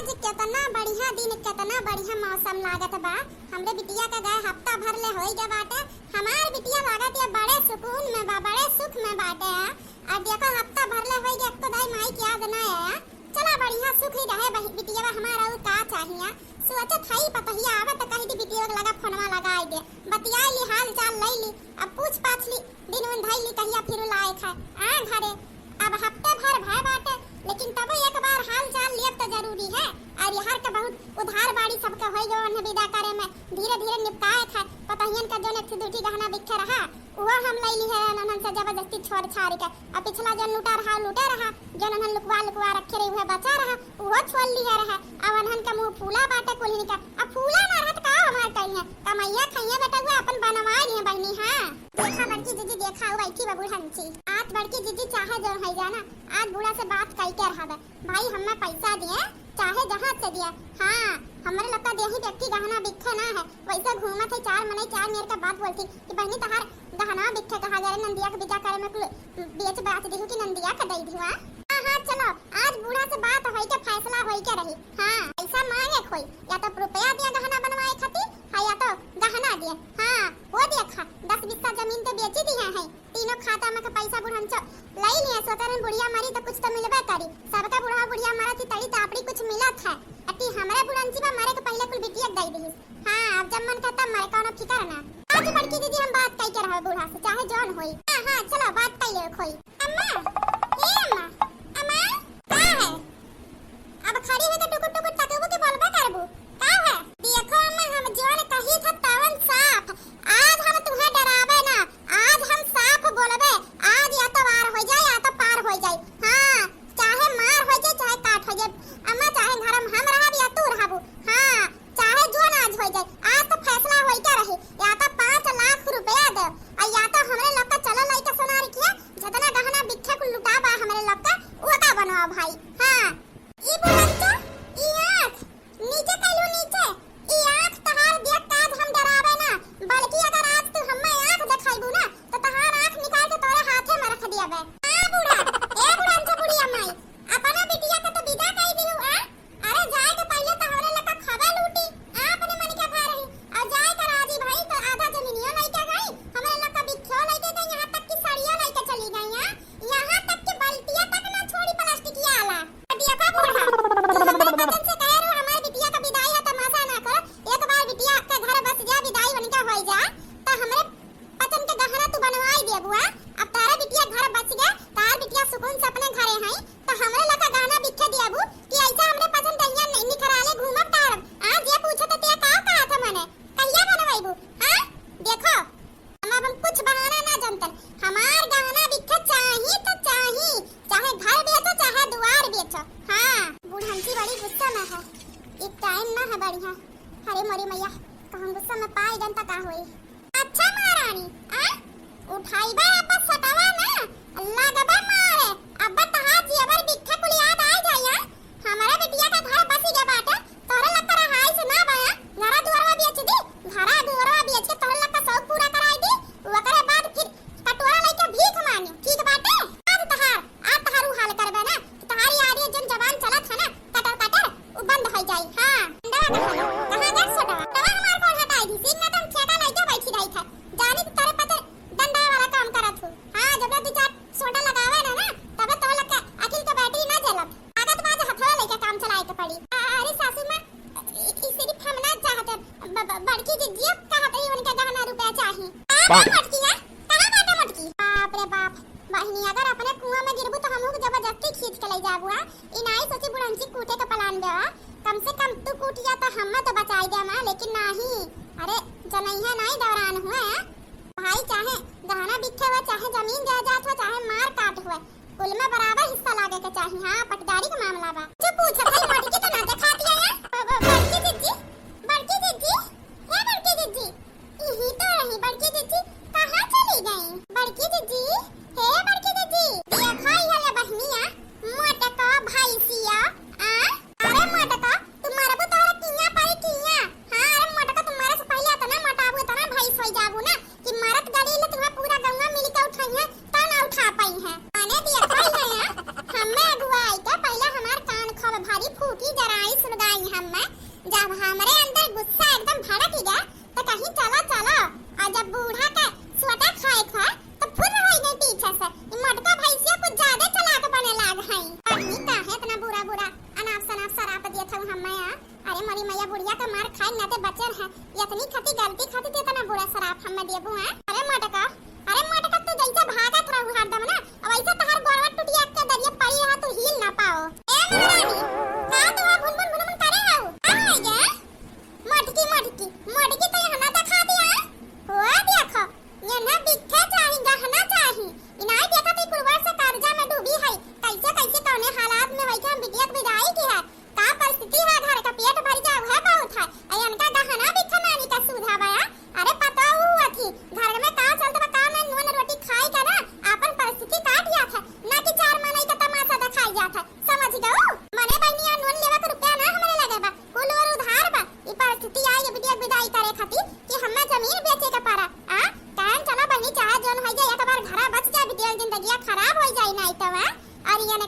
आज कितना बढ़िया दिन, कितना बढ़िया मौसम लागत बा। हमरे बिटिया का गए हफ्ता भर ले होई गए बाटे। हमार बिटिया लागत है बड़े सुकून में बा, बड़े सुख में बाटे। और देखो हफ्ता भर ले होई गए, अब तो दाई माई की याद ना आया। चला बढ़िया सुख ही रहे बिटिया हमारा, और का चाहिए। सोचत हई पतहिया आवे तो कही दी बिटिया के लगा फोनवा लगाई दे, बतियाई ली, हाल चाल लई ली, अब पूछ पाछ ली, दिन उन धई ली, कहिया फिर लायक है आ घरे। अब हफ्ते भर भय बाटे, लेकिन तब एक बार हाल चाल लियब तो जरूरी है। और यहाँ का बहुत उधार बाड़ी सबका होई गयो उन्हें विदा करे में, धीरे धीरे निपटाए था। पतहियन का जो ने दूठी गहना बिखे रहा वो हम लई ली है ननन से जबरदस्ती छोड़ छाड़ के। अब पिछला जो लूटा रहा जो ननन लुकवा रखे रही हुए बचा रहा वो छोड़ ली है रहा। अब अनहन का मुंह फूला बाटे कुलहिन का, अब फूला ना रहत का हमार कहिए कमैया खइया बेटा हुए अपन बनवाई नहीं बहनी। हां देखा बड़की दीदी, देखा वो बैठी बबू हंसी। आज बड़की दीदी चाहे जो है जाना, आज बूढ़ा से बात कई के रहबे भाई, हमें पैसा दिए चाहे जहां से दिया। हां हमरे लका देही व्यक्ति गहना बिखे ना है, वैसे घूमत है चार मने चार मेर का बात बोलती कि बहनी तहार गहना बिखे कहा जा रे नंदिया के बिजा करे में बेच बात दिहु कि नंदिया के दई दिवा। हां चलो आज बूढ़ा से बात होई के फैसला होई के रही। हां पैसा मांगे कोई, या तो रुपया दिया गहना बनवाए खातिर है, या तो गहना दिए। हां वो देखा 10 बिस्सा जमीन तो बेची दी है, तीनों खाता में का पैसा बुढ़न च लई लिया। सोतरन बुढ़िया मरी तो कुछ तो मिलबे करी, सबका बुढ़ा बुढ़िया मरा थी तड़ी तापड़ी कुछ मिलत है। अति हमरे बुढ़नची बा मरे के पहले कुल बिटिया दई दी। हां अब जब मन खत्म मरे कोनो फिकर ना। आज बड़की दीदी हम बात कई के रहे बूढ़ा से चाहे जौन होई। हां चलो बात कई ले खोई। अम्मा ए अम्मा, अम्मा का है? अब खड़ी हो के टुकुर टुकुर तकबू के बोलबे करबू का है? देखो अम्मा हम जौन कही था तवन साफ, आज हम तुम्हें डरावे ना, आज हम साफ बोलबे। आज या तो वार हो जाए या तो पार हो जाए। हां चाहे मार हो जाए चाहे काट हो जाए अम्मा, चाहे घर में हम रहब या तू रहबू। हां चाहे जो आज हो जाए, आज तो फैसला होई के रही, या तो 5 लाख रुपया दे और या तो हमरे लोग का चलो लई के सोनार किया जतना गहना बिखे कुल लुटा बा हमरे लोग का वो का बनवा भाई। हां ई बुलंचा ई आंख नीचे कइलू, नीचे ई आंख तहार देख काज हम डरावे ना, बल्कि अगर आज तू हम्मे आंख देखाइबू ना तो तहार आंख निकाल के तोरे हाथे में रख दियाबे। हां बूढ़ा ए बुलंचा बुढ़िया माई अपना बिटिया का तो विदा कई दिहु। अरे जाए के पहले तो हमरे लोग का खबर लूटी, आपने मन के खा रही और जाए कर राजी भाई तो आधा जमीनियो लई के गई, हमरे लोग का बिख्यो लई के गई, यहां तक कि साड़ियां लई के चली गई। यहां तक कि बाल्टियां तक ना छोड़ी प्लास्टिक की आला। देखो बूढ़ा तू हमरे बचन से कह रहा हमारी बिटिया का विदाई है तमाशा ना कर, एक बार बिटिया के घर बस जा विदाई बन के होई जा तो हमरे बचन के गहना तू बनवाई दे बुआ। अब तारा बिटिया घर बच गया, तार बिटिया सुकून से अपने घरे है तो हमरे लोग का गहना बिखे दियाबू कि ऐसा हमरे पसंद दैया नहीं निखराले घूमब तारब। आज ये पूछो तो ते का कहा था मने कहिया बनवाईबू। हां देखो हम कुछ बहाना ना जानतन, हमार गहना बिखे चाही तो चाही, चाहे घर बेचो चाहे दुआर बेचो। हां बुढ़ंती बड़ी गुस्सा में है, एक टाइम ना है बढ़िया। अरे मोरी मैया कहूं गुस्सा में पाई जनता का होई। अच्छा महारानी आ उठाईबा अब सटावा ना, अल्लाह गबा मारे अब तहा जेवर बिखे कुल याद आ जाया। हमारा बिटिया का घर बसी गया बाटे, तोरे लग कर हाय से ना बाया घरा दुआरवा बेच दी, घरा दुआरवा बेच के तोरे लग का शौक पूरा कराई दी, ओकरे बाद फिर कटोरा लेके भीख मांगी। ठीक बाटे आज तहारू हाल करबे ना, तहारी आरी जन जवान चलत है ना कटर कटर उ बंद हो जाई। हां डंडा कहां गए सोडा तवा हमार को हटाई दी, सिंह ना तुम ठेका लेके बैठी रही था जानी तारे पते डंडा वाला काम करत हो। हां जब तू चाट सोडा लगावे ना तब तो लगा अखिल के बैटरी ना जलत, आगत बाज हथवा लेके काम चलाए के पड़ी। अरे सासू मां सिर्फ हम ना चाहते बड़की जिज्जी कहत है उनके गहना रुपया चाहिए। मटकी है कहां बाटे मटकी? बाप रे बाप बहनी अगर अपने कुआं में गिरबू तो हमहु जबरदस्ती खींच के ले जाबू। इनाई सोची बुढ़ंची कूटे के पलान बेवा, कम से कम तू कूट जा तो हम तो बचाई दे मां, लेकिन नहीं। अरे जनैया नहीं दौरान हुआ भाई, चाहे गहना बिखे हुआ चाहे जमीन जायदाद हो चाहे मार काट हुआ कुल में बराबर हिस्सा लागे के चाहिए। हां पटदारी का मामला बा जो पूछत है मटकी तो ना दिखाती है। बड़की जिज्जी बड़की जिज्जी हे बड़की जिज्जी यही तो रही। बड़की जिज्जी कहां चली गई? बड़की जिज्जी हे बड़की जिज्जी देखो ये बहनिया मोटका भैंसिया अरे मोटका तुम्हारे को तोरे किया पाई किया। हां अरे मोटका तुम्हारे से पहले तो ना मोटाबू तो ना भैंस हो जाबू ना कि मरत गली ले तुम्हें पूरा गंगा मिल के उठाइए तो ना उठा पाई है। आने देखो ये हमें अगुवाई के पहले हमार कान खब भारी फूट सुनाई सुनाई हमें जब हमारे अंदर गुस्सा एकदम भड़क गया तो कहीं चला चला और जब बूढ़ा का सोटा खाए तो फुर होई गई पीछे से ई मटका भैंसिया कुछ ज्यादा चलाक बने लाग है आदमी का है इतना बुरा बुरा अनाप शनाप शराब दिया था हमें अरे मरी मैया बुढ़िया का मार खाई ना ते बचर है इतनी खती गलती खती ते इतना बुरा शराब हमें देबू है अरे मटका तो जैसे भागत रहू हरदम ना अब ऐसे तहार गोड़वा टूटिया के दरिया पड़ी रहा तो हिल ना पाओ ए महारानी का तो भुन भुन भुन करे रहू आ गया मटकी तो यहाँ ना दिखा दिया हो देखो ये ना बिखे चाही गहना चाही इनाई देखा तो कुलवर से कर्जा में डूबी है कैसे कैसे कौने हालात में वैसे हम बिटिया विदाई की है का परिस्थिति है घर का पेट भर जाऊ है बहुत है अयन का गहना बिखे मानी का सुधा बाया अरे पता हुआ थी घर में का चलता का में नून रोटी खाई का ना अपन परिस्थिति काट गया था ना कि 4 महीने का तमाशा दिखाई जाता है समझ गओ मने बहनिया नून लेवा का रुपया ना हमरे लगे बा कुल और उधार बा ई परिस्थिति आई बिटिया विदाई करे खातिर कि हमें जमीन बेचे का पारा आ कान चला बहनी चाहे जोन हो जाए एक बार घरा बच जाए बिटिया जिंदगी खराब हो जाए नहीं तो और ये ने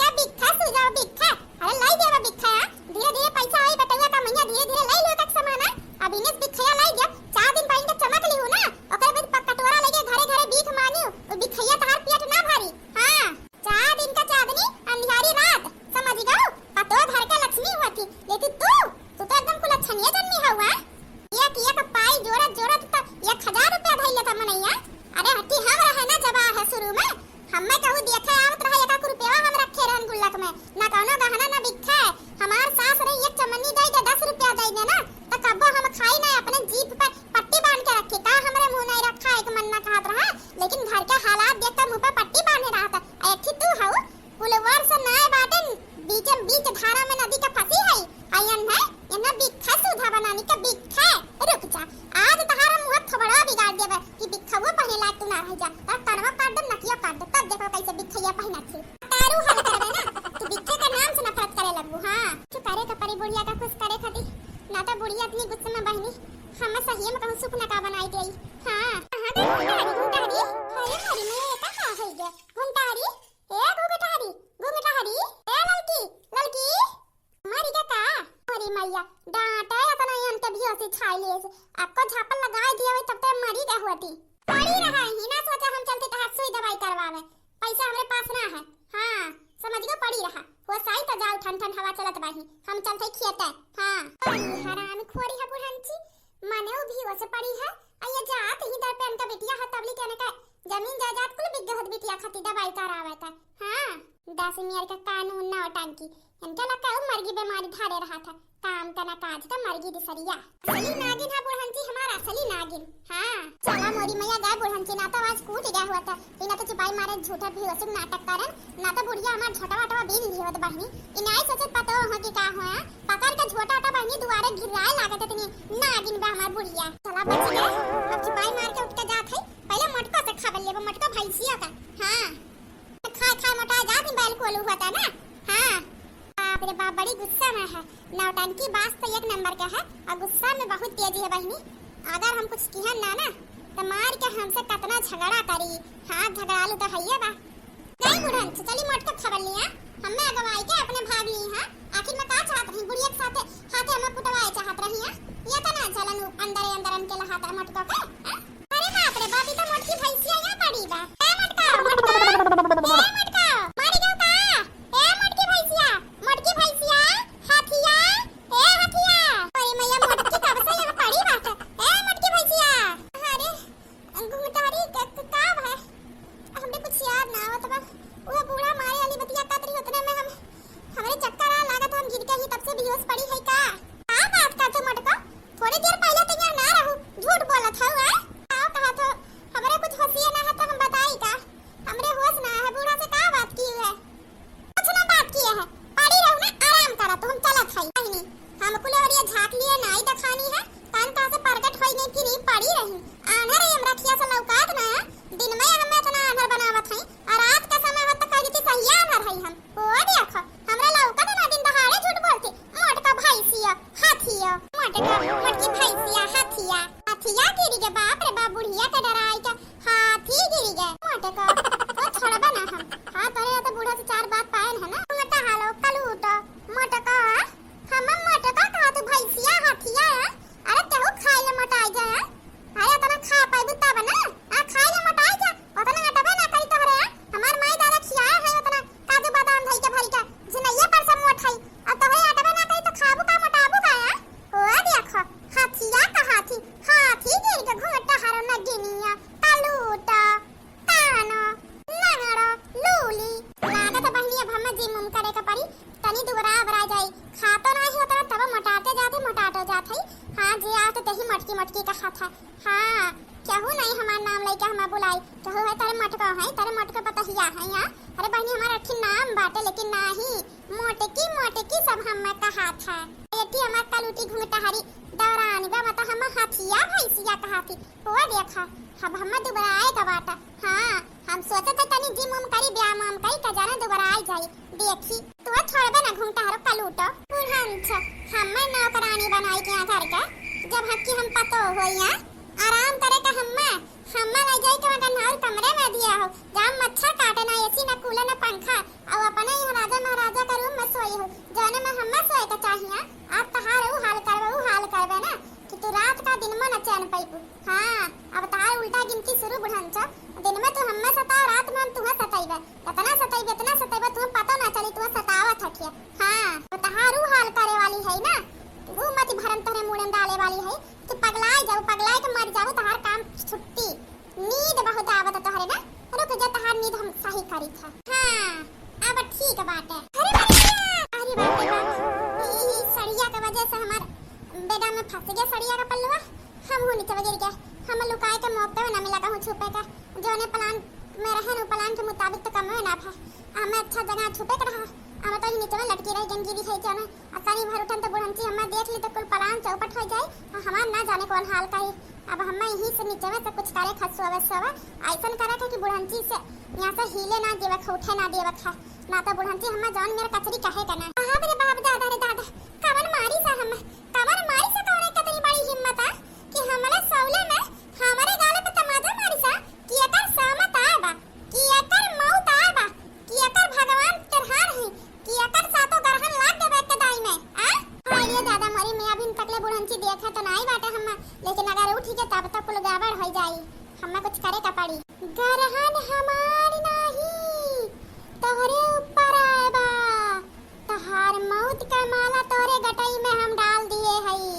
के बिखा सुझाव बिखा अरे लाई देवा बिखा धीरे धीरे पैसा आई बटैया का मैया धीरे धीरे लाई लो तक समाना अब इने बिखया लाई गया 4 दिन पहन के चमक ली हूं ना ओकर बाद कटोरा लेके घरे घरे भीख मांगियो तो बिखैया तहार पेट ना भरी हां 4 दिन का चांदनी अंधियारी रात समझ गओ पतो घर का लक्ष्मी होती लेकिन तू तो एकदम कुलच्छनिया जन्मी हुआ ये का पाई जोरत जोरत तो 1000 रुपया धइले था मनैया अरे हट्टी हम रहे ना जबा है शुरू में हमें कहू देखा आवत रहा 1 रुपया हम रखे रहन गुल्लक में ना कौनो गहना ना बिखा हमार सास रे एक चमन्नी दे दे 10 रुपया दे दे ना तो कब्बो हम खाई ना अपने जीभ पर पट्टी बांध के रखे का हमरे मुंह नहीं रखा एक मन ना कहत रहा लेकिन घर के हालात देख कर मुंह पर पट्टी बांधे रहा था ऐठी तू हऊ कुलवर से नाय बाटन बीच धारा में नदी का फंसी है आयन है ये ना बिखा सुधा बनानी का बिखा रुक जा आज तहारा मुंह थोबड़ा बिगाड़ देबे कि बिखवा पहले लायक तू ना रह जा तब तनवा काट दम नकिया काट दे तब देखो कैसे बिखैया पहना छी तारू हल करबे ना तू बिखे का नाम से नफरत करे लगू हां तू करे का परी बुढ़िया का खुश करे खाती ना तो बुढ़िया इतनी गुस्से में बहनी हम सही में कहूं सुपना का बनाई गई हां कहां गई घुंटारी अरे हरी में कहां हो गया घुंटारी ए घुंटारी ए ललकी मारी का अरे मैया डांटा इतना यन के भी ऐसे छाई लिए आपको झापल लगाए दिया तब तक मरी गई होती पड़ी रहा ही ना सोचा हम चलते तो हाथ सुई दवाई करवावे पैसा हमरे पास ना है हां समझ गो पड़ी रहा वो साई तो जाओ ठन ठन हवा चलत बाही हम चलते खेते हां अरे हराम खोरी है बुढ़ंची माने भी वसे पड़ी है अये जात ही दर पे उनका बिटिया है तबली कहने का जमीन जायदाद कुल बिक गहत बिटिया खाती दवाई करावे था हां 10 मियर का कानून ना टांकी इनका लगा मरगी बीमारी धारे रहा था काम करना काज तो मरगी दिसरिया असली नागिन है बुढ़ंची हमारा असली नागिन हां चला मोरी मैया गाय बुढ़ंची ना तो आज कूट गया हुआ था इना तो चुपाई मारे झूठा भी वसुक नाटक करन ना तो बुढ़िया हमार छोटा वाटवा बीन लिहत बहनी इनाई सोचत पतो हो कि का होया पकड़ के झोटा टा बहनी दुआरे गिराए लागत इतनी नागिन बा हमार बुढ़िया चला बच गया अब चुपाई मार के उठ के जात है पहले मटका से खा लेबो मटका भैंसिया का हां खा मोटा जात बैल कोलू होता ना हां बाप रे बाप बड़ी गुस्सा में है नौटंकी बात तो 1 नंबर का है और गुस्सा में बहुत तेजी है बहनी अगर हम कुछ किहन ना तो मार के हमसे कितना झगड़ा करी हां झगड़ालू तो हइए बा गई बुढ़न चली मटका खबर लिया हमें अगवाई के अपने भाग ली हां आखिर में का चाहत रही बुढ़िया के साथे हाथे में पुटवाए चाहत रही हां ये तो ना चलन अंदर के लहाता मटका का अरे बाप रे बाप तो मोटकी भैंसिया यहां पड़ी बा ए मटका मारी गयो का ए मोटकी भैंसिया हाथिया ए हाथिया अरे मैया मोटकी कब से यहां पड़ी बात ए मोटकी भैंसिया अरे घुंटारी का है हमने कुछ याद ना आवत बा वो बूढ़ा मारे वाली बतिया कतरी उतने में हमरे चक्कर आ लागत हम गिर के ही तब से बेहोश पड़ी है का बात का तो मटका थोड़ी देर पहले तो यहां ना रहू झूठ बोलत हौ आओ कहा तो हमरे कुछ होशिया ना है तो हम बताई का हमरे होश ना है बूढ़ा से का बात की है कुछ ना बात की है पड़ी रहू ना आराम करा तो हम चलत हई नहीं हम कुल और ये झाक लिए नाई दखानी है कान का से प्रकट होई नहीं फिर पड़ी रही आनर हम रखिया से लौकात ना दिन में हम इतना आनर बनावत हई और रात का समय होत कह देती सही आनर हई हम ओ देखो हमरा लौकात ना दिन दहाड़े झूठ बोलती मोटका भैंसिया हाथिया मोटकी भैंसिया हाथिया गिरी के बाप रे बाप बुढ़िया के डराई के हाथी गिरी गए मोटका तो छोड़बा ना हम हां तोरे तो बूढ़ा से 4 बात पाएन है ना मोटा हालो कलूट मोटका देखा एठी हमार कलूटी घुमटा हरी दौरान बा मत हम हाथिया भैंसिया कहाती वो देखा अब हम दोबारा आए का बाटा। हां हम सोचे थे तनी जिम हम करी व्यायाम हम कई का जाने दोबारा आई जाई देखी तू छोड़बे ना घुमटा हरो कलूटो पुरहंच हम नौकरानी बनाई के घर का जब हक्की हम पतो होइया आराम करे का हम ले जाई के गन्हार कमरे में दिया हो जाम मच्छर काटे ना एसी ना कूलर ना पंखा और अपने ही राजा महाराजा का रूम में सोई हो जाने में हम सोए का चाहिए आप तहार ऊ हाल करबे ना कि तू रात का दिन में न चैन पाइबू। हां अब तार उल्टा गिनती शुरू बुढ़ांच दिन में तू हम्मे सताओ रात में हम तुहे सताइबे इतना सताइबे तुम पता ना चली तू सतावत हकिया। हां तो तहार ऊ हाल करे वाली है ना तू मत भरम तोरे मुंह में डाले वाली है तू पगलाए के मर जाओ तहार काम छुट्टी नींद बहुत आवत तोहरे ना रुक जा तहार नींद हम सही करी था। हां अब ठीक बात है। अरे बाप रे बाप ई सड़िया के वजह से हमार बेड़ा में फंस गया सड़िया का पल्लवा हम हो नीचे गिर गया हम लुकाए के मौके में ना मिला हूं छुपे का जोने प्लान में रहन उ प्लान के मुताबिक तो कम में ना था हमें अच्छा जगह छुपे के रहा हम तो नीचे में लटकी रही गंगी है जाने अकानी भर उठन तो बुढ़ंची हम देख ली तो कुल प्लान चौपट हो जाए हमार ना जाने कौन हाल का अब हम यहीं से नीचे में तो कुछ करे खसोवे सोवे ऐसन करे थे कि बुढ़ंची से यहां से हिले ना देवे उठे ना देवे था ना तो बुढ़ंची हम जान मेरे कचरी कहे करना बाप रे बाप दादा रे दादा कवन मारी सा हम कवन मारी सा तोरे कतरी बड़ी हिम्मत है कि हमरे सौले में हमरे गाले पे तमाचा मारी सा कि एकर सामत आबा कि एकर मौत आबा कि एकर भगवान तरहार है कि एकर सातो गरहन लाग देवे के दाई में आ ये दादा मरी मैं अभी तकले बुढ़ंची देखा तो नहीं बाटे हम लेकिन अगर उठी के तब तक कुल गड़बड़ हो जाई हमें कुछ करे का पड़ी गरहन हमार नहीं तोहरे ऊपर आएबा तहार मौत का माला तोरे गटई में हम डाल दिए हई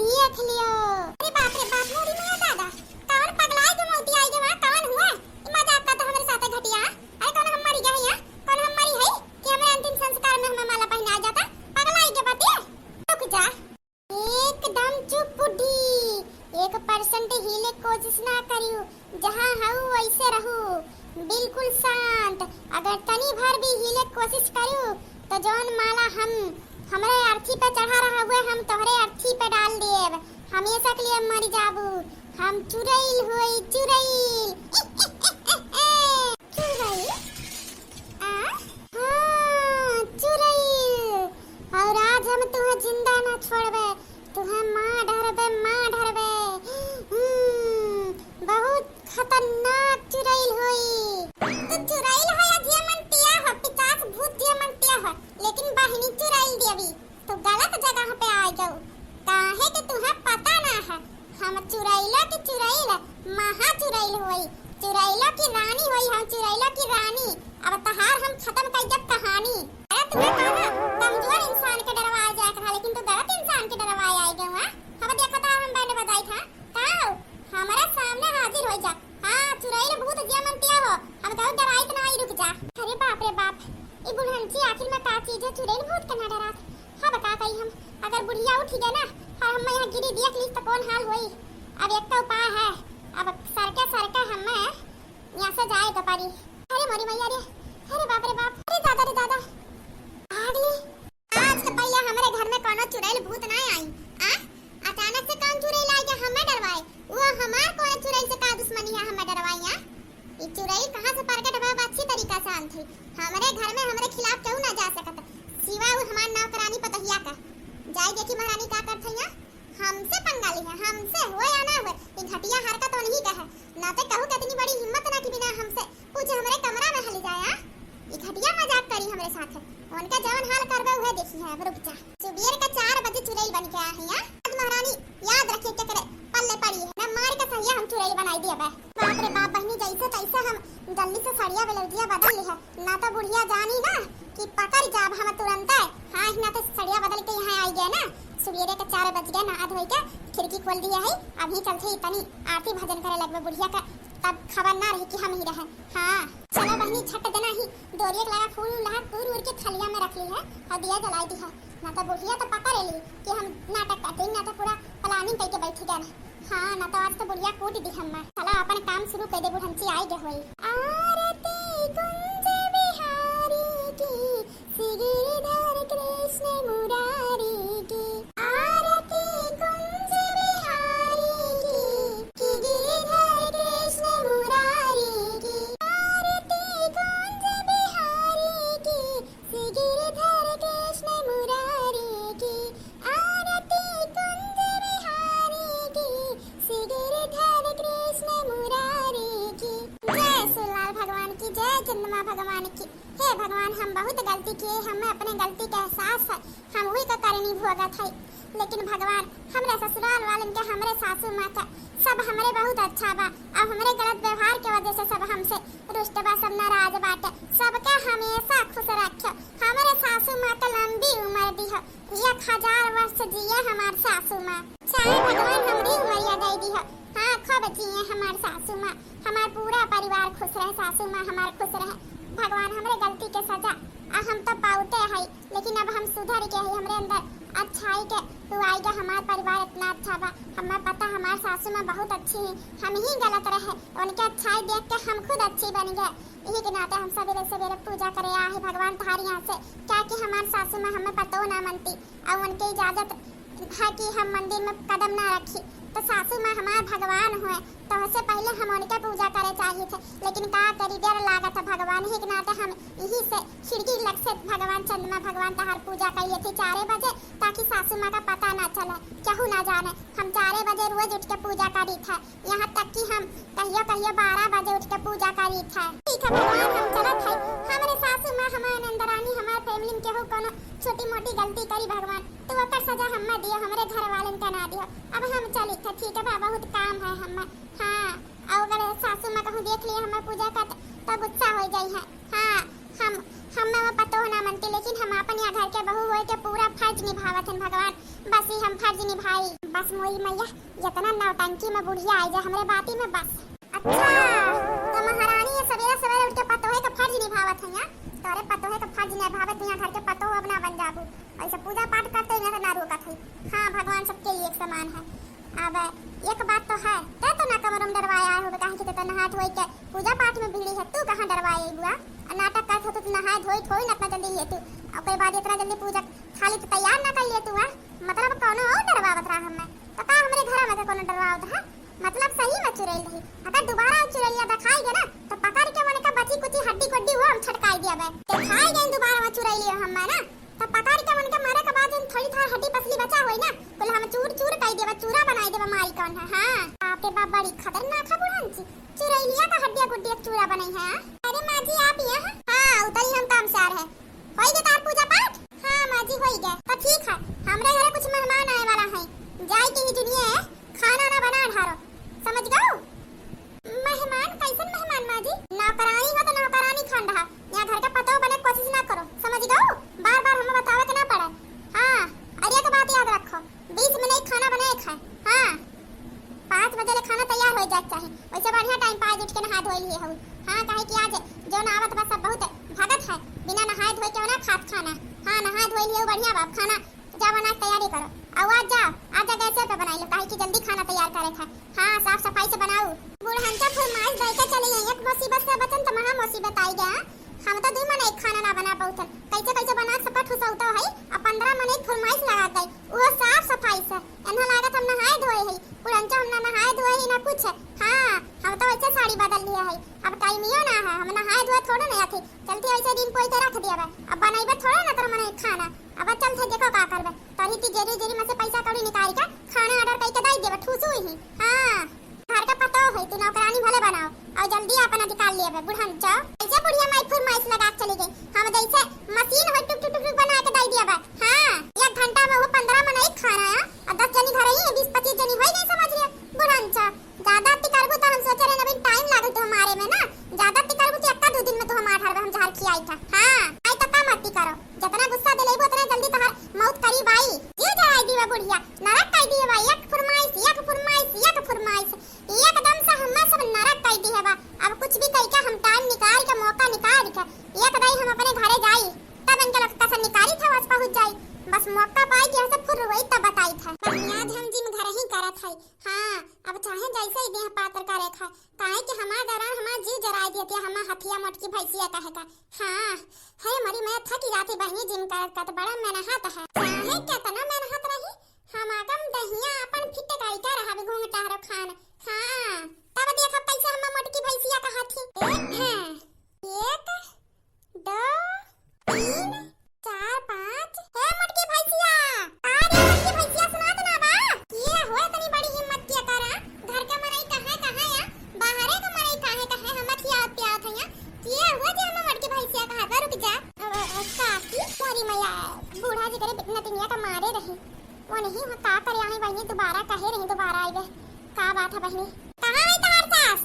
देख लियो। अरे बाप रे बाप मोरी में दादा कौन पगलाई जो मौती आई जो कौन हुआ ई मजाक का तो हमारे साथ घटिया अरे कौन हम मरी गए हैं कौन हम मरी है कि हमें अंतिम संस्कार में हमें माला पहना जाता पगलाई के पति रुक जा एकदम चुप बुड्ढी 1% हिले कोशिश ना करियो जहां हूं वैसे रहू बिल्कुल शांत अगर तनी भर भी हिले कोशिश करियो तो जौन माला हम हमरे अर्थी पे चढ़ा रहा हुए हम तोहरे अर्थी पे डाल देब हमेशा के लिए मर जाबू हम चुरैल होई चुरैल चुरैल हां चुरैल और आज हम तुम्हें जिंदा ना छोड़बे तुम्हें मां ढरबे बहुत खतरनाक चुरैल होई तो चुरैल है या जियमंतिया हो पिचास भूत जियमंतिया हो लेकिन बहनी चुरैल देवी तो गलत जगह पे आ जाओ काहे कि तुम्हें पता ना है हम चुरैला की चुरैल महा चुरैल होई चुरैला की रानी होई हम चुरैला की रानी अब तहार हम खत्म कर जब कहानी अरे तुम्हें कहा कमजोर इंसान के डरवाया जाए था लेकिन तू गलत इंसान के डरवाया आई गया हम देखा था हम बैंड बजाई था काओ हमारे सामने हाजिर हो जा। हां चुरैल भूत जियमंतिया हो हम कहू डराई तो नहीं रुक जा। अरे बाप रे बाप ई बुढ़ंची आखिर में का चीज है चुरैल भूत का ना डरा हां बता कही हम अगर बुढ़िया उठ गए ना और हम यहां गिरी देख ली तो कौन हाल होई अब एक तो उपाय है अब सरके हम यहां से जाए तो पारी अरे मोरी मैया रे अरे बाप अरे दादा आगली आज से पहले हमारे घर में कोनो चुरैल भूत ना आई अचानक से कौन चुरैल आई के हमें डरवाए वो हमार कोई चुरैल से का दुश्मनी है हमें डरवाइया ये चुरैल कहां से प्रकट हुआ अच्छी तरीका से आन थी हमारे घर में हमारे खिलाफ क्यों ना जा सकता सिवा वो हमार नौकरानी पतहिया का जाई देखी महारानी का करत है हमसे पंगा ली है हमसे हो या ना हो ये घटिया हरकत तो नहीं कहे ना तो कहू कितनी बड़ी हिम्मत ना कि बिना हमसे पूछे हमारे कमरा में हली जाया ये घटिया मजाक करी हमारे साथ उनका जवन हाल करबे उहे देखी है रुक जा सुबह का 4 बजे चुरैल बन के आए हैं आज महारानी याद रखे के करे पल्ले पड़ी है ना मार के सहिया हम चुरैल बनाई दिया बाप रे बाप बहनी जैसे तैसे हम जल्दी से सड़िया बेलौजिया बदल ली है ना तो बुढ़िया जानी ना कि पकड़ जाब हम तुरंत हां ना तो सड़िया बदल के यहां आई गए ना सुबह के 4 बज गए ना धोई के खिड़की खोल दिया है अभी चलते इतनी आरती भजन करे लगबे बुढ़िया का तब खबर ना रही कि हम ही रहे हां चलो बहनी छट देना ही दोरिया लगा फूल लगा पूर के थलिया में रख ली है और दिया जलाई दी है ना तो बुढ़िया तो पकड़ ली कि हम नाटक करते ना तो पूरा प्लानिंग करके बैठ गए हां ना तो आज तो बुढ़िया कूट दी हम चलो अपन काम शुरू कर दे बुढ़ंची आई गे होई आरती कुंज बिहारी की श्रीधर कृष्ण मुरारी हमें अपने गलती का एहसास है, हम वही का करनी भोगत है। लेकिन भगवान हमरे ससुराल वालन के, हमरे सासू माँ का सब हमरे बहुत अच्छा बा। अब हमरे गलत व्यवहार के वजह से सब हमसे रुष्ट बा, सब नाराज बाटे। सबके हमेशा खुश रखो, हमारे सासू माँ का लंबी उम्र दी हो, 1000 वर्ष जिए हमार सासू माँ। चाहे भगवान हमरी उम्र दे दी हो, हाँ खूब जिए हमार सासू माँ। हमार पूरा परिवार खुश रहे, सासू माँ हमार खुश रहे। भगवान हमरे गलती के सजा हम तो पाउते है, लेकिन अब हम सुधर के है, हमरे अंदर अच्छाई के हुआई का। हमार परिवार इतना अच्छा बा, हमें पता हमार सासू माँ बहुत अच्छी है, हम ही गलत रहे, उनके अच्छाई देख के हम खुद अच्छी बन गए। यही के नाते हम सवेरे सवेरे पूजा करे आए भगवान थारी यहाँ से, क्या कि हमार सासू माँ हमें पतो ना मनती और उनके इजाजत है कि हम मंदिर में कदम ना रखी। तो सासू माँ हमार भगवान हुए, तो उससे पहले हम उनके पूजा करे चाहिए थे, लेकिन का करी डर लागत है। भगवान ही के नाते हम यही से खिड़की लग से भगवान चंद्रमा भगवान तहार पूजा करिए थे 4 बजे, ताकि सासू माँ का पता ना चले, केहू ना जाने। हम 4 बजे रोज उठ के पूजा करी था, यहाँ तक कि हम कहियो कहियो 12 बजे उठ के पूजा करी था। ठीक है भगवान, हम चलत है। हमारे सासू माँ हमारे नंदरानी हमारे फैमिली में केहू कोनो छोटी मोटी गलती करी भगवान, तो ओकर सजा हमें दियो, हमारे घर वालन का ना दियो। अब हम चली था, ठीक है बा, बहुत काम है हमें। हाँ, अगर सासू माँ कहूँ देख लिया हमें पूजा का तो गुस्सा हो जाई है। हाँ, हमें वो पतो ना मनती, लेकिन हम अपन यहाँ घर के बहू होए के पूरा फर्ज निभावत हैं भगवान। बस ही हम फर्ज निभाई, बस मोई मैया जितना नौटंकी में बुढ़िया आई जाए हमरे बाती में बस। अच्छा, तो महारानी ये सवेरे सवेरे उठ के पतो है का फर्ज निभावत है यहाँ, तोरे पतो है का फर्ज निभावत यहाँ घर के पतो अब ना बन जाबू, ऐसे पूजा पाठ करते हैं ना रोकत है। हाँ, भगवान सबके लिए एक समान है। अब एक बात तो है, तो ना कमरम डरवाया हो, काहे कि तो नहा धोई के पूजा पाठ में भीड़ी है, तू कहां डरवाए बुआ? नाटक करत हो तो नहा धोई थोड़ी ना इतना जल्दी ले तू, ओकर बाद इतना जल्दी पूजा खाली तो तैयार ना कर ले तू। मतलब कोनो और डरवावत रहा हमें, तो का हमरे घर में कोनो डरवावत है? मतलब सही में चुरैल रही, अगर दोबारा चुरैलिया दिखाई गए ना तो पकड़ के मने का बची कुची हड्डी गुड्डी वो हम छटकाई दिया बे। दिखाई गए दोबारा में चुरैलिया हम ना, तो पकड़ के मने का मारे के बाद थोड़ी थोड़ी हड्डी पसली बचा होई ना, कुल हम चूर चूर कर देबा, चूरा बनाई देबा मारी कौन है। हां, आपके बाप बड़ी खतरनाक है बुढ़ान जी, चुरैलिया का हड्डिया गुड्डी चूरा बनाई है। अरे माँ जी आप यहाँ? हाँ, उतरी हम काम से आ रहे। होई गए तार पूजा पाठ? हाँ माँ जी होई गए। तो ठीक है, हमरे घर कुछ मेहमान आए वाला है, जाई के ही दुनिया है, खाना ना बना ढारो, समझ गओ? मेहमान कैसन मेहमान माँ जी? नौकरानी हो तो नौकरानी खान रहा, यहाँ घर का पतो बने कोशिश ना करो, समझ गओ? बार बार हमें बतावे के ना पड़े। हाँ, और एक बात याद रखो, 20 मिनट खाना बनाए खाए। हाँ, 5 बजे ले खाना तैयार हो जाए चाहिए, वैसे बढ़िया टाइम पाए उठ के नहा धोई लिए हो। हाँ, काहे कि आज जो ना आवत बस सब बहुत भगत है, बिना नहाए धोए के ना खात खाना। हाँ, नहा धोई लिए बढ़िया बाप, खाना जा बना तैयारी करो, आवाज जाओ आजा गैसे पे बनाई लो, काहे कि जल्दी खाना तैयार करे था। हाँ, साफ सफाई से बनाओ। बुढ़हनचा फरमाइश दे के चली गई, एक मुसीबत से बचन तो महा मुसीबत आई गया। हम तो 2 महीने खाना ना बना पाउत, कैसे कैसे बना सपट हुसौता है, अब 15 महीने फरमाइश लगा गई, वो साफ सफाई से। एना लागत हम नहाए धोए है, पुरनचा हम ना नहाए धोए ही ना कुछ। हाँ, हम तो वैसे साड़ी बदल लिया है, अब टाइमियो ना है, हम नहाए धोए थोड़ा नहीं आती, चलती ऐसे दिन कोई तो रख दिया बे, अब बनाइबे थोड़ा ना तर मने खाना। अब चल थे देखो का करबे, तरी ती जेरी जेरी में से पैसा कौड़ी निकाल के खाना ऑर्डर करके दे देबे, ठूसू ही। हाँ, घर का पतो है, तू नौकरानी भले बनाओ और जल्दी अपन अधिकार लिए बे। बुढ़न जाओ ऐसे बुढ़िया माई फरमाइश लगा के चली गई, हम जैसे मशीन हो टुक टुक टुक बना के दे दिया बे। हाँ, 1 घंटा में वो 15 में नहीं खाना है, और 10 जनी घर ही 20-25 जनी हो गई, समझ लिया। बुढ़न चा ज्यादा ती करबू तो हम सोचे रहे नवीन टाइम लागू तो हमारे में ना, ज्यादा ती करबू तो 1-2 दिन में तो हम 8 हम झाड़ खियाई था। हाँ, आई तो काम मत करो, जितना गुस्सा दे लेबो उतना जल्दी तहार मौत करीब आई। जीव जराई दीवा बुढ़िया, नरक कर दिए बा, एक फरमाइश एकदम से हम्मा सब नरक कर दी है बा। अब कुछ भी कह के हम टाइम निकाल के मौका निकाल के एक दाई हम अपने घरे जाई, तब इनके लगता से निकारी था बस पहुंच जाई, बस मौका पाई कि ऐसे फुर वही तब बताई था। बुनियाद हम जिम घर ही करत है। हाँ, अब चाहे जैसे ही देह पातर करे था, काहे कि हमार दौरान हमार जीव जराई देती, हमार हथिया मोटकी भैंसिया कहे का। हाँ, है मरी मैं थक जाती बहनी जिम करत का, तो बड़ा मेहनत है, चाहे कितना मेहनत रही हम आगम दहिया अपन फिट कई का रहा घूंघटा रो खान। हाँ, तब देखा पैसा हम मोटकी भैंसिया का हाथी। 1 2 3 4 5 है मोटकी भैंसिया। अरे मोटकी भैंसिया सुना तो ना बा, ये होए तनी बड़ी हिम्मत किया करा, घर का मरई कहां या बाहरे का मरई कहां हम खिया प्यात है, ये हुआ जे हम मोटकी भैंसिया का हाथ रुक जा। काकी नतिनिया का मारे रही वो नहीं हो का करे आई बहनी दोबारा कहे रही दोबारा आइबे का बात है बहनी कहां है तुम्हार सास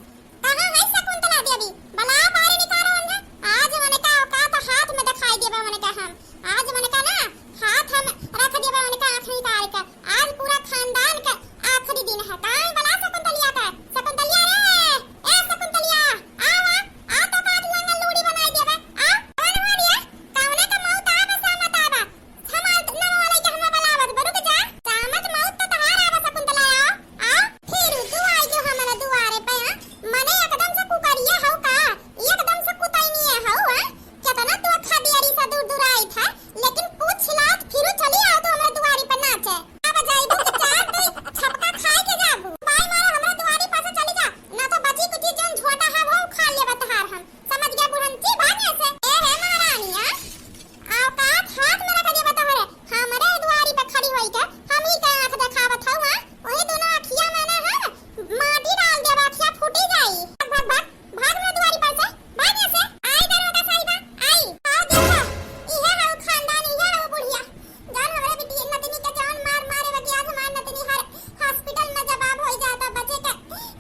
कहां है शकुंतला देवी बला बाहर निकालो ना आज मने का औकात हाथ में दिखाई देबे मने का हम आज मने का ना हाथ हम रख देबे मने का आंख निकाल के आज पूरा खानदान का आखिरी दिन है का बला शकुंतलिया का शकुंतलिया रे ए शकुंतलिया आ तो काट लंगा लूड़ी बनाई देबे आ कौन हो रिया कौने का मौत आवे सामत आवे समात न वाले के हम बलावत बरुक जा सामत मौत तो तहार आवे शकुंतला आ फिर तू आई जो हमारे दुआरे पे मने एकदम से पुकारिए हो का एकदम से कुताई नहीं हो कितना तू अच्छा देरी से दूर दूर आई था लेकिन पूछ लात फिर चली आओ तो हमारे दुआरी पे नाचे अब जाइबू के चार दे छपका खाए के जाबू भाई मारा हमारे दुआरी पास चली जा ना तो बची कुछ जन छोटा है वो खा लेबे तहार हम समझ गया बुढ़ंती भागे से ए है महारानिया औकात हाथ में रख देबे तहरे हमरे दुआरी पे खड़ी होई के हम ही के आंख दिखावत हौ वही दोनों अखिया में ना हम माटी डाल देबे अखिया फूटी जाई भाग भाग भाग में दुआरी पर से भागे से आई दरोगा साहिबा आई आओ देखो इहे है खानदान इहे है बुढ़िया जान हमरे बेटी नतनी के जान मार मारे बगे आज हमार नतनी हर हॉस्पिटल में जवाब हो जाता बचे के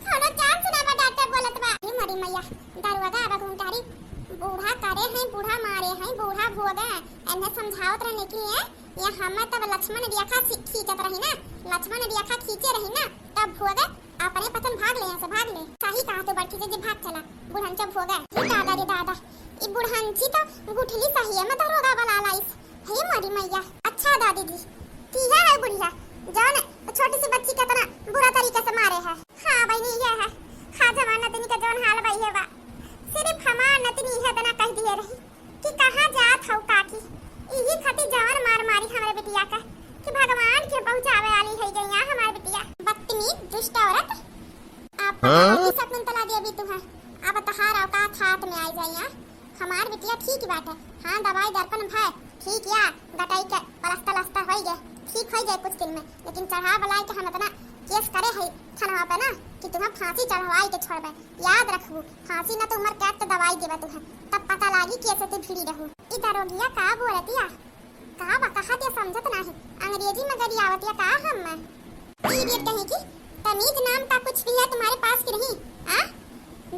थोड़ा चांस ना बा डॉक्टर बोलत बा ये मरी मैया दरवाजा आवा घुंटारी बूढ़ा करे हैं बूढ़ा मारे हैं बूढ़ा भोगे एने समझावत रहने के लिए ये हम तब लक्ष्मण रेखा खींचत रही ना लक्ष्मण रेखा खींचे रही ना तब भोगे अपने पतन भाग ले से भाग ले सही कहा तो बड़की से भाग चला बुढ़ंचा भोगे दादा रे दादा ई बुढ़ंची तो गुठली सही है मैं दरोगा वाला लाइस हे मरी मैया अच्छा दादी जी किया है बुढ़िया जान छोटी सी बच्ची कितना बुरा तरीके से मारे है हां बहनी ये है खा जमाना तनी का जोन हाल भाई है बा सिर्फ हमार नतनी है तना कह दिए रही कि कहां जात हौ काकी इही खातिर जवान मार मारी हमारे बिटिया का कि भगवान के पहुंचावे वाली है गईया हमार बिटिया बदतमीज दुष्ट औरत आप शकुंतला देवी तू है अब तहार औकात हाथ में आई जाइया हमार बिटिया ठीक बात है हां दवाई दर्पण भाई ठीक या गटाई के पलस्ता लस्ता होई गए ठीक हो जाए कुछ दिन में लेकिन चढ़ा बलाई के हम इतना केस करे है थाना पे ना कि तुम्हें फांसी चढ़वाई के छोड़बे याद रखबू फांसी ना तो उमर कैद के दवाई देबे तुम्हें तब पता लागी कैसे तू भिड़ी रहू ई दरोगिया का बोलतिया का बा कहा ते समझत नहीं अंग्रेजी में गरियावतिया का हम मैं ई बेट कहीं की तमीज नाम का कुछ भी है तुम्हारे पास की नहीं हां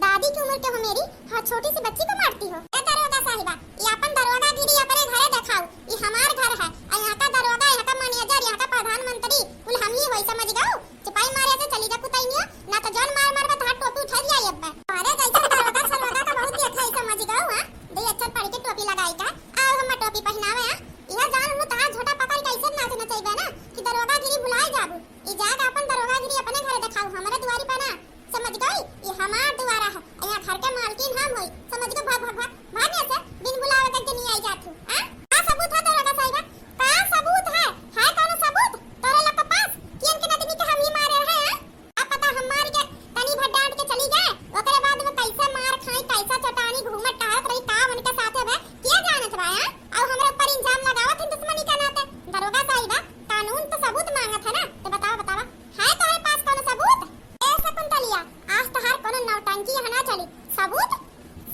दादी की उम्र के हो मेरी हां छोटी सी बच्ची को मारती हो ए दरोगा साहिबा ये अपन दरोगागिरी अपने घरे दिखाओ ये हमार घर है और यहां का दरोगा यहां का मैनेजर यहां का प्रधानमंत्री कुल हम ही होई समझ गओ सिपाही मारे से चली जा कुताई नहीं ना तो जान मार मार बता टोपी उठा दिया अब अरे कैसे दरोगा सरवागा का बहुत देखा है समझ गओ हां दे अच्छा पढ़ के टोपी लगाई का आओ हम टोपी पहनावे हां यह जान हूं ता झोटा पकड़ कैसे नाचना चाहिए ना कि दरोगागिरी भुलाए जाबू ई जाग अपन दरोगागिरी अपने घरे दिखाओ हमारे दुआरी पे ना समझ गई ये हमार द्वारा है यहाँ घर के मालकिन हम होई समझ गए भाग भाग भाग भागने से बिन बुलावे के नहीं आई जात हूं हां का सबूत है तोरा का साहिबा का सबूत है कौन सबूत तोरे लोग के पास किन के नतनी के हम ही मारे हैं हां अब पता हम मार के तनी भर डांट के चली गए ओकरे बाद में कैसे मार खाई कैसा चटानी घूमत टहलत रही का उनके साथ है किया जानत बा हां और हमरे ऊपर इल्जाम लगावत है दुश्मनी के नाते दरोगा साहिबा कानून तो सबूत मांगत है ना तो बताओ बतावा है तोरे पास कौन सबूत शकुंतलिया आज तहार कोनो नौटंकी यहाँ ना चली सबूत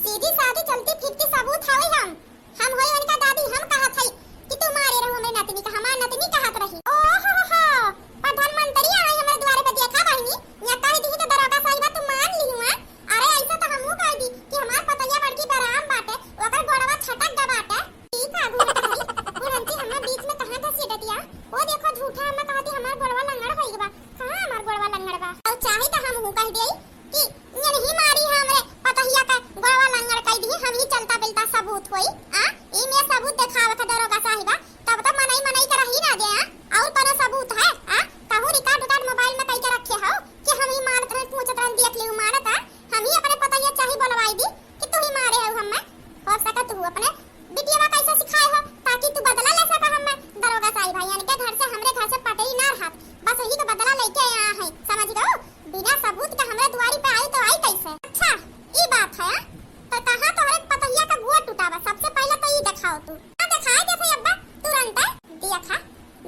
सीधी सादी चलती फिरती सबूत हवे हम होई उनका दादी हम कहत हई कि तू मारे रहो हमरे नतनी का हमार नतनी कहत रही ओ हो प्रधानमंत्री आई हमरे द्वारे पे देखा बहनी या कह दी तो दरोगा साहिबा तू मान ली हुआ अरे ऐसा तो हमहू कह दी कि हमार पतैया बड़की बराम बाटे ओकर गोड़वा छटक दा बाटे ठीक है गुरु बुरंती हमरा बीच में कहां घसीटतिया ओ देखो झूठा हम कहती हमार गोड़वा लंगड़ होई बा कहां हमार गोड़वा लंगड़ बा और चाहे तो हम हूं कह देई कि ये नहीं मारी है हमरे पतहिया का गोड़वा लंगड़ कह दी हम ही चलता बिलता सबूत होई आ ई में सबूत दिखावे का दरोगा साहिबा तब तो मनई कर ही ना दे और कोनो सबूत है आ कहूं रिकॉर्ड मोबाइल में कई के रखे हो कि हम ही मारत रहे पूछत रहे देख ले मारत हम ही अपने पतहिया चाहे बोलवाई दी कि तू ही मारे हो हम हो सका तू अपने बिटिया कैसे सिखाए हो ताकि तू बदला ले सका हम दरोगा साहिबा यानी के घर से हमरे घर से पटे ही ना रहत बस वही का बदला लेके आया है समझ गओ बिना सबूत के हमरे द्वारी पे आई तो आई कैसे अच्छा ई बात है तो कहां तोरे पतहिया का गुआ टूटावा सबसे पहले तो ई दिखाओ तू दिखाए दे भई अब्बा तुरंत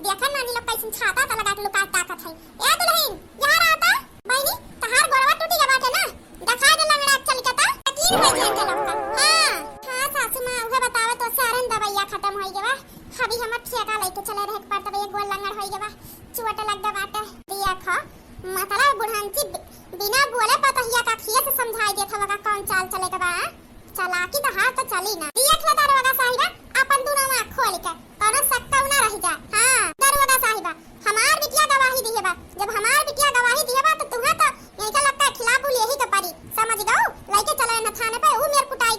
देखा नानी लोग कैसे छाता ता लगा के लुका ताकत है ए दुल्हन यहां आता बहनी तहार गोड़वा टूटी गया बाटे ना दिखाए दे लंगड़ा चल के ता यकीन हो जाए के लौका हां सासू मां उहे बतावे तो सारन दवाइया खत्म हो गया अभी हमर ठेका लेके चले रहे पर चोट लग बाटे। देखो मतलब बुढ़ांची बिना बोले पतहिया का खिया से समझाई देत हवा कौन चाल चले के बा। चालाकी तो हाथ तो चली ना। देख ले दरोगा साहिबा अपन दोनों आंख खोल के कोनो सक्का ना रह जा। हां दरोगा साहिबा हमार बिटिया गवाही दिए बा। जब हमार बिटिया गवाही दिए बा तो तुम्हें तो यही का लगता है खिलाफ यही के परी समझ गओ। लेके चले न थाने पे ऊ मेर कुटाई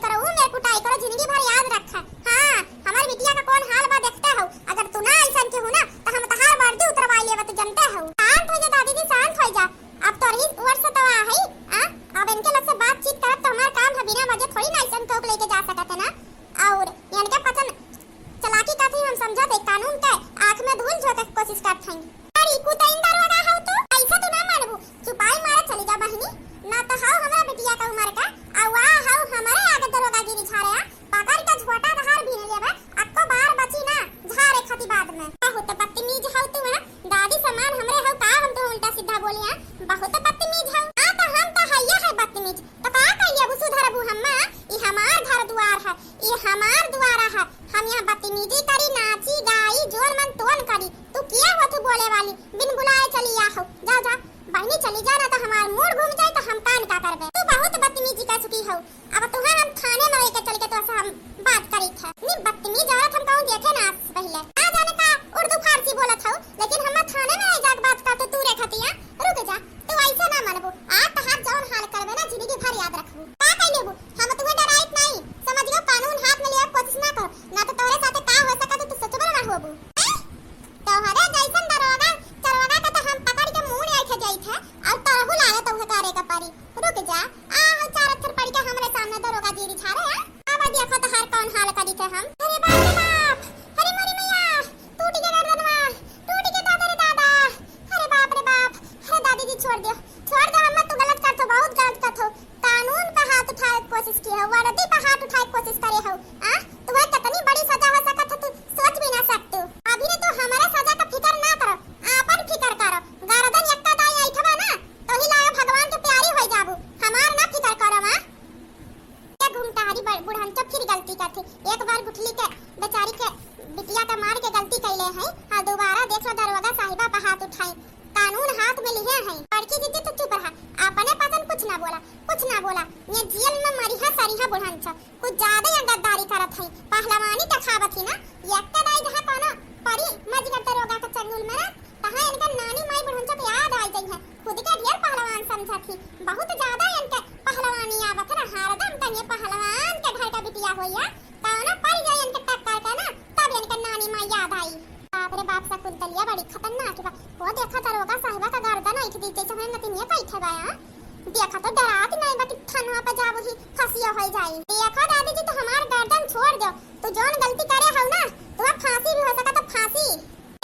करो जिंदगी भर याद रखा। हां हमार बिटिया का कौन हाल बा देखते हो। अगर तू ना ऐसा के हो ना तो हम तहार वर्दी उतरवा लेबा तो जानते हो। शांत हो जा दादी जी शांत हो जा। अब तो रही वर्ष तो है हां अब इनके लग से बातचीत करब तो हमार काम है बिना वजह थोड़ी ना ऐसा टोक लेके जा सकत है ना। और यानी के पता चलाकी का हम समझा दे कानून के आंख में धूल झोंके की कोशिश करत हई। अरे कुतइन दरोगा हो तू ऐसा तू ना मानबू चुपाई मारे चली जा बहिनी ना तो हाउ हमरा बिटिया का उम्र का आ वाह हाउ हमारे आगे दरोगा गिरी झारे पकड़ के झोटा धार भी ले लेबे अक्को बार बची ना झारे खती बाद में। बहुत बदतमीज हो तू है दादी समान हमरे हो का हम तो उल्टा सीधा बोलिया बहुत बदतमीज हो। आ तो हम तो हइया है बदतमीज तो का कहिए वो सुधरबू हम्मा ई हमार घर द्वार है ई हमार द्वारा है। हम यहाँ बदतमीजी करी नाची गाई जोर मन तोन करी तू किया हो तू बोले वाली बिन बुलाए चली आ हो। जा जा बहनी चली जा ना तो हमार मूड घूम जाए तो हम कान का करबे। तू बहुत बदतमीजी का चुकी हो। अब तुहां हम थाने में लेके चल के तो हम बात करी थे नी बदतमीज औरत हम कहूं देखे ना पहले ना जाने का उर्दू फारसी बोलत हो लेकिन हम थाने में जाके बात कर तो तू रे खतिया रुक जा तू ऐसा ना मानबू आज तो हाथ जौन हाल करबे ना जिंदगी भर याद रखबू का कह लेबू। हम तुम्हें डराइत नहीं समझ गयो कानून हाथ में लिए कोशिश ना कर ना तो तोरे साथे का हो सकत तू सोचबे ना होबू। तोहरे जैसन दरोगा चरवागा का तो हम पकड़ के मुंह ले के जाई थे और तोहू लागे तो करे का परी रुक जा आ चार अक्षर पढ़ के हमरे सामने दरोगा गिरी छारे अब देखो तो हर कौन हाल करी थे हम। अरे बाप रे बाप अरे मोरी मैया टूट गया गर्दनवा टूट गया दादा रे दादा। अरे बाप रे बाप अरे दादी जी छोड़ दो हम तो गलत करतो बहुत गलत करतो कानून पे हाथ उठाए की कोशिश की हो वर्दी पे हाथ उठाए की कोशिश करे हो। आ तुम्हें कितनी बड़ी सजा हो सकत है तू सोच भी ना सकते। अभी ने तो हमारा सजा का फिकर ना करो आपन फिकर करो गर्दन यक्का दाई आइठबा ना तो ही लागे भगवान के प्यारी हो जाबू हमार ना फिकर करो मां। क्या घूमता हरी बुढ़न तो फिर गलती करती एक बार गुठली के बेचारी के बिटिया का मार के गलती कैले है हां दोबारा देखो दरोगा साहिबा पे हाथ उठाई कानून हाथ में लिए है। लड़की दीदी तो चुप रहा आपने पसंद कुछ ना बोला ये जेल में मरी है सरी है बुढ़न छ कुछ ज्यादा या गद्दारी करत है पहलवानी दिखावत ही ना यक्का दाई जहां कोनो परी मजगर दरोगा के चंगुल में ना तहां इनका नानी माई बुढ़न छ याद आ गई है खुद के ढेर पहलवान समझा थी बहुत ज्यादा इनके पहलवानी आवत ना हरदम तने पहलवान के घर का बिटिया होया कोनो परी गई इनके टक्कर का ना तब इनके नानी माई याद आई। बाप रे बाप शकुंतलिया बड़ी खतरनाक बा वो देखा दरोगा साहिबा का गर्दन ऐठ दी जैसे हमने नतिनिया कैठे बा देखा तो डरात नहीं बाकी थानवा पे जाबो ही फसिया हो जाई। देखो दादी जी तो हमार गर्दन छोड़ दो तू जोन गलती करे हो ना तो फांसी भी हो सका तो फांसी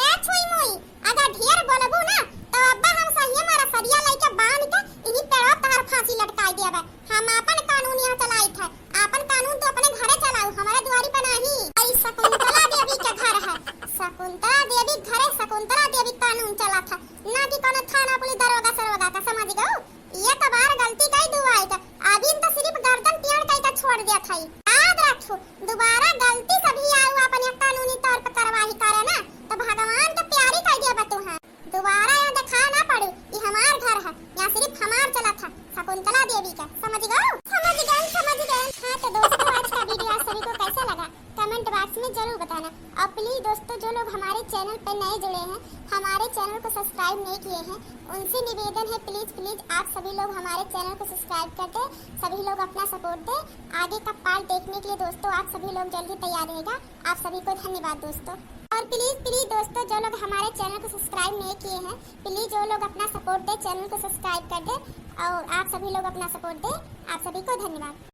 ए छुई मुई अगर ढेर बोलबू ना तो अब्बा हम सही मारा सरिया लेके बांध के इन्हीं पेड़ों तार फांसी लटकाई देबे। हम अपन कानून यहाँ चलाई थे अपन कानून तो अपने घरे चलाऊ हमारे द्वारी पे नहीं। आई शकुंतला देवी के घर है शकुंतला देवी घरे शकुंतला देवी कानून चला था ना कि कोनो थाना पुलिस दरोगा सरोगा का समझ गओ। ये कबार गलती कई दुआई का अभी तो सिर्फ गर्दन टेढ़ कई का छोड़ दिया था याद रखो दोबारा गलती कभी आऊ अपन कानूनी तौर पर कार्रवाई करे ना तो भगवान के प्यारी कह दिया बतू है दोबारा यहाँ दिखा ना पड़े ये हमार घर है यहाँ सिर्फ हमार चला था शकुंतला देवी का समझ गए। हाँ तो दोस्तों आज का वीडियो आप सभी को कैसा लगा कमेंट बॉक्स में जरूर बताना और प्लीज दोस्तों जो लोग हमारे चैनल पर नए जुड़े हैं हमारे चैनल को सब्सक्राइब नहीं किए हैं उनसे निवेदन है प्लीज आप सभी लोग हमारे चैनल को सब्सक्राइब कर दे सभी लोग अपना सपोर्ट दे आगे का पार्ट देखने के लिए दोस्तों आप सभी लोग जल्दी तैयार रहेगा। आप सभी को धन्यवाद दोस्तों। और प्लीज दोस्तों जो लोग हमारे चैनल को सब्सक्राइब नहीं किए हैं प्लीज जो लोग अपना सपोर्ट दे चैनल को सब्सक्राइब कर दे और आप सभी लोग अपना सपोर्ट दे। आप सभी को धन्यवाद।